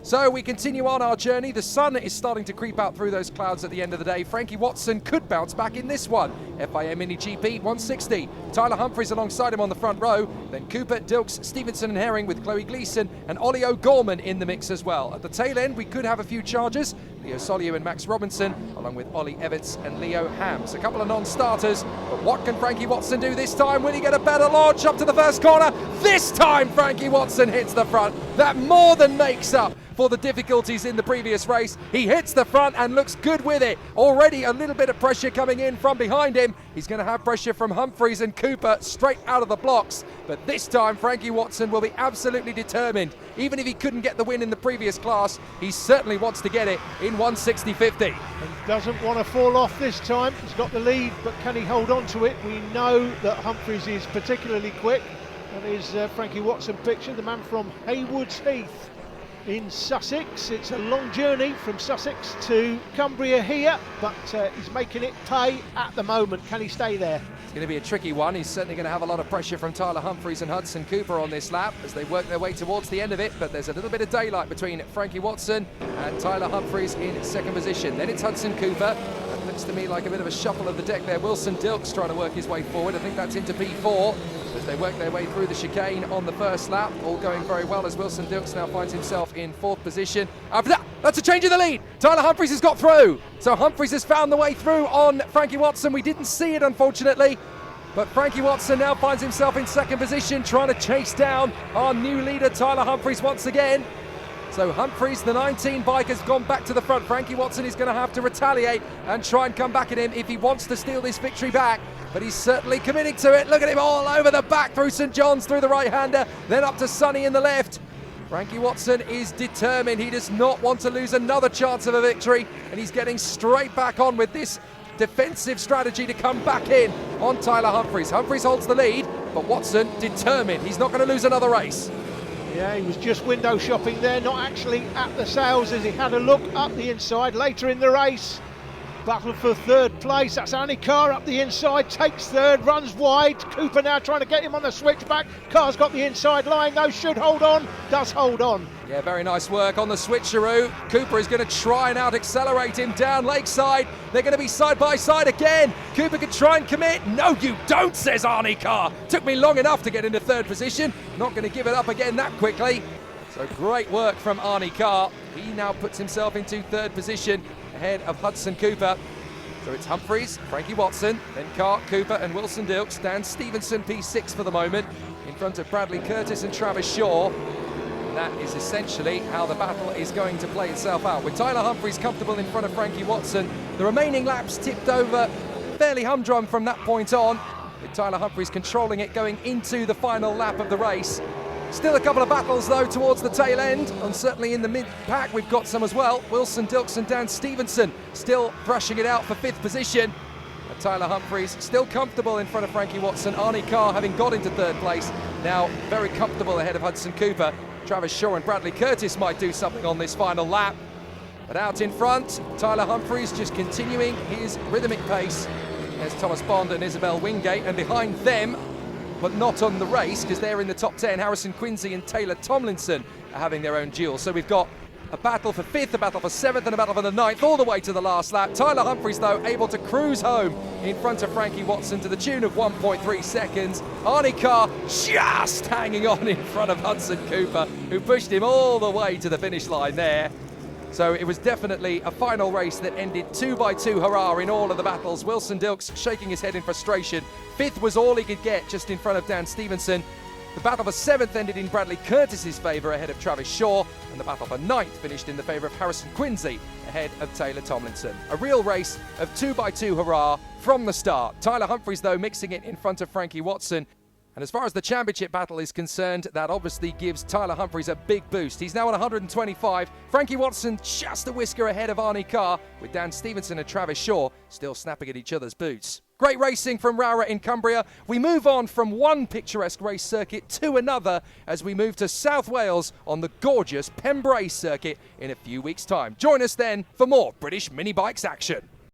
So we continue on our journey. The sun is starting to creep out through those clouds at the end of the day. Frankie Watson could bounce back in this one. FIA Mini GP 160. Tyler Humphries alongside him on the front row. Then Cooper, Dilks, Stevenson and Herring with Chloe Gleeson and Ollie O'Gorman in the mix as well. At the tail end, we could have a few chargers. Leo Soliu and Max Robinson, along with Ollie Everts and Leo Hams. A couple of non-starters, but what can Frankie Watson do this time? Will he get a better launch up to the first corner? This time Frankie Watson hits the front. That more than makes up for the difficulties in the previous race. He hits the front and looks good with it. Already a little bit of pressure coming in from behind him. He's going to have pressure from Humphries and Cooper straight out of the blocks. But this time Frankie Watson will be absolutely determined. Even if he couldn't get the win in the previous class, he certainly wants to get it in 160.50. And doesn't want to fall off this time. He's got the lead, but can he hold on to it? We know that Humphries is particularly quick. That is Frankie Watson picture, the man from Haywards Heath in Sussex. It's a long journey from Sussex to Cumbria here, but he's making it pay at the moment. Can he stay there? It's going to be a tricky one. He's certainly going to have a lot of pressure from Tyler Humphries and Hudson Cooper on this lap as they work their way towards the end of it, but there's a little bit of daylight between Frankie Watson and Tyler Humphries in second position. Then it's Hudson Cooper. That looks to me like a bit of a shuffle of the deck there. Wilson Dilks trying to work his way forward. I think that's into P4 as they work their way through the chicane on the first lap. All going very well as Wilson Dilks now finds himself in fourth position. That's a change in the lead. Tyler Humphries has got through. So Humphries has found the way through on Frankie Watson. We didn't see it, unfortunately. But Frankie Watson now finds himself in second position, trying to chase down our new leader, Tyler Humphries, once again. So Humphries, the 19 bike, has gone back to the front. Frankie Watson is going to have to retaliate and try and come back at him if he wants to steal this victory back. But he's certainly committing to it. Look at him all over the back through St John's, through the right-hander, then up to Sonny in the left. Frankie Watson is determined. He does not want to lose another chance of a victory, and he's getting straight back on with this defensive strategy to come back in on Tyler Humphries. Humphries holds the lead, but Watson determined. He's not going to lose another race. Yeah, he was just window shopping there, not actually at the sails as he had a look up the inside later in the race. Battle for third place. That's Annie Carr up the inside, takes third, runs wide. Cooper now trying to get him on the switchback. Carr's got the inside line though, should hold on, does hold on. Yeah, very nice work on the switcheroo. Cooper is going to try and out-accelerate him down Lakeside. They're going to be side by side again. Cooper can try and commit. No, you don't, says Arnie Carr. Took me long enough to get into third position. Not going to give it up again that quickly. So great work from Arnie Carr. He now puts himself into third position ahead of Hudson Cooper. So it's Humphries, Frankie Watson, then Carr, Cooper and Wilson Dilks. Dan Stevenson P6 for the moment, in front of Bradley Curtis and Travis Shaw. And that is essentially how the battle is going to play itself out. With Tyler Humphries comfortable in front of Frankie Watson, the remaining laps tipped over fairly humdrum from that point on, with Tyler Humphries controlling it going into the final lap of the race. Still a couple of battles though towards the tail end, and certainly in the mid-pack we've got some as well. Wilson Dilks and Dan Stevenson still thrashing it out for fifth position. And Tyler Humphries still comfortable in front of Frankie Watson. Arnie Carr having got into third place, now very comfortable ahead of Hudson Cooper. Travis Shaw and Bradley Curtis might do something on this final lap. But out in front, Tyler Humphries just continuing his rhythmic pace. There's Thomas Bond and Isabel Wingate, and behind them, but not on the race because they're in the top 10. Harrison Quincy and Taylor Tomlinson are having their own duel. So we've got a battle for fifth, a battle for seventh, and a battle for the ninth, all the way to the last lap. Tyler Humphries, though, able to cruise home in front of Frankie Watson to the tune of 1.3 seconds. Arnie Carr just hanging on in front of Hudson Cooper, who pushed him all the way to the finish line there. So it was definitely a final race that ended 2x2 hurrah in all of the battles. Wilson Dilks shaking his head in frustration. Fifth was all he could get, just in front of Dan Stevenson. The battle for seventh ended in Bradley Curtis's favour ahead of Travis Shaw, and the battle for ninth finished in the favour of Harrison Quincy ahead of Taylor Tomlinson. A real race of 2x2 hurrah from the start. Tyler Humphries, though, mixing it in front of Frankie Watson. And as far as the championship battle is concerned, that obviously gives Tyler Humphries a big boost. He's now on 125. Frankie Watson just a whisker ahead of Arnie Carr, with Dan Stevenson and Travis Shaw still snapping at each other's boots. Great racing from Rowrah in Cumbria. We move on from one picturesque race circuit to another as we move to South Wales on the gorgeous Pembrey circuit in a few weeks' time. Join us then for more British mini bikes action.